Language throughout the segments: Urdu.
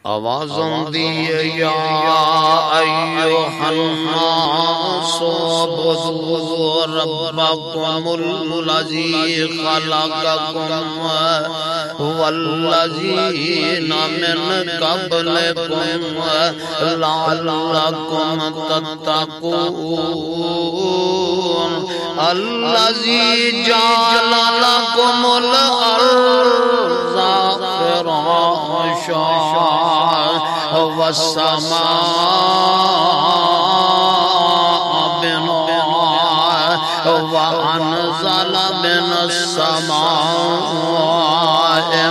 آوازوں دیئے یا ایوہ الناس عبدوا ربکم الذی خلقکم والذین من قبلکم لعلکم تتقون الذی جعل لکم الارض فراشا والسماء بناء وأنزل من السماء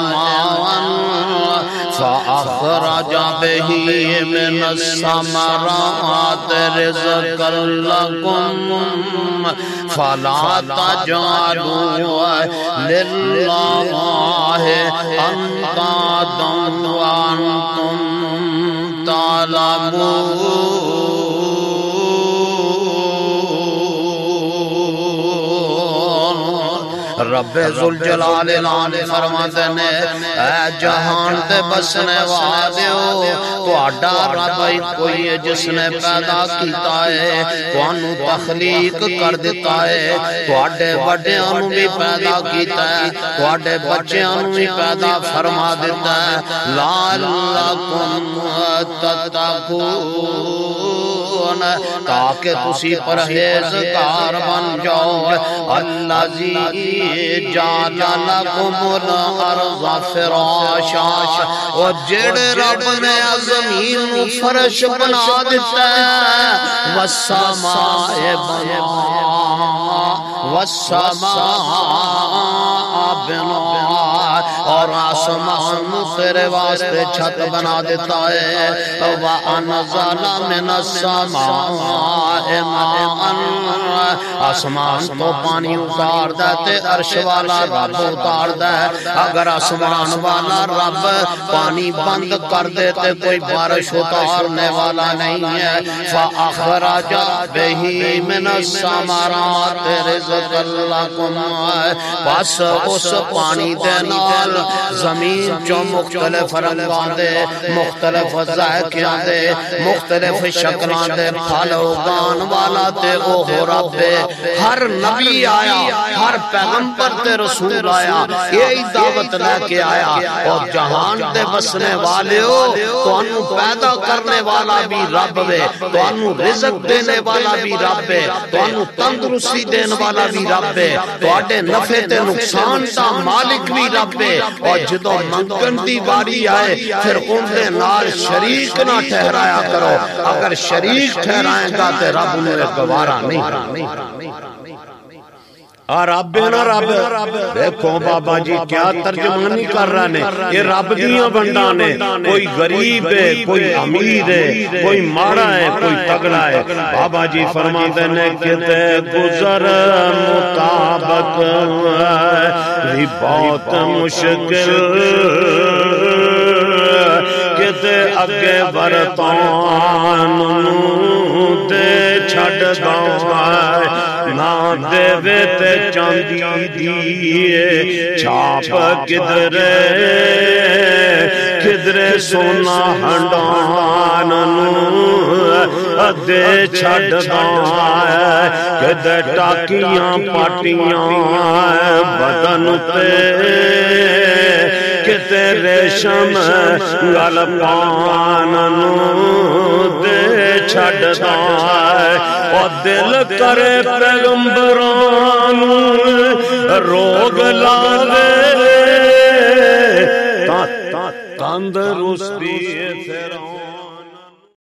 ماء فأخرج به من الثمرات رزقا لكم فلا تجعلوا لله أندادا وأنتم رب ذوالجلال فرماتے نے اے جہان دے بسنے والیو تہاڈا رب کوئی ہے جس نے پیدا کیتا ہے تانوں تخلیق کر دیتا ہے تہاڈے بڑیاں نوں بھی پیدا کیتا ہے تہاڈے بچیاں نوں بھی پیدا فرما دیتا ہے لعلکم تتقون تاکہ تسی پرہیزگار بن جاؤ الذی جعل لکم الارض فراشا اور جڑے رب نے زمین فرش بنا دیتا ہے والسماء بناء اور آسمان تیرے واسطے چھت بنا دیتا ہے وَأَنزَلَ مِنَ السَّمَاءِ مَاءً آسمان تو پانی اتار دیتے عرش والا رب اتار دے اگر آسمان والا رب پانی بند کر دیتے کوئی بارش اتارنے والا نہیں ہے فَأَخْرَجَ بِهِ مِنَ الثَّمَرَاتِ رِزْقًا لَكُمْ بس اس پانی دے نال زمین جو مختلف رنگاں دے مختلف ذائقیاں دے مختلف شکلاں دے پھل اگان والا تے اوہ رب ہر نبی آیا ہر پیغمبر تے رسول آیا یہی دعوت لے کے آیا اور جہان دے بسنے والے ہو تو انہوں پیدا کرنے والا بھی رب ہے تو انہوں رزق دینے والا بھی رب ہے تو انہوں تندرستی دینے والا بھی رب ہے تو اڈے نفع تے نقصان دا مالک بھی رب ہے اور جدو منگن دی باری آئے پھر ان دے نال شریک نہ ٹھہرایا کرو اگر شریک ٹھہرائیں گا تے رب انہیں گوارا نہیں رب ہے نا رب دیکھو بابا جی کیا ترجمانی کر رہے ہیں یہ رب دیاں بندہ نے کوئی غریب ہے کوئی امیر ہے کوئی مارا ہے کوئی تگڑا ہے بابا جی فرماتے ہیں کہتے گزر مطابق بھی بہت مشکل کہتے اگے برطان دے چھڑ گاؤں نہ دے ویتے چاندی دیئے چھاپ کدرے سونا ہنڈان دے چھڑ گائے کدے ٹاکیاں پاٹیاں بدن پہ کتے ریشم گل پاننو دے چھڑ گائے اور دل کرے پیغمبرانو روگ لالے تندرستی فرعون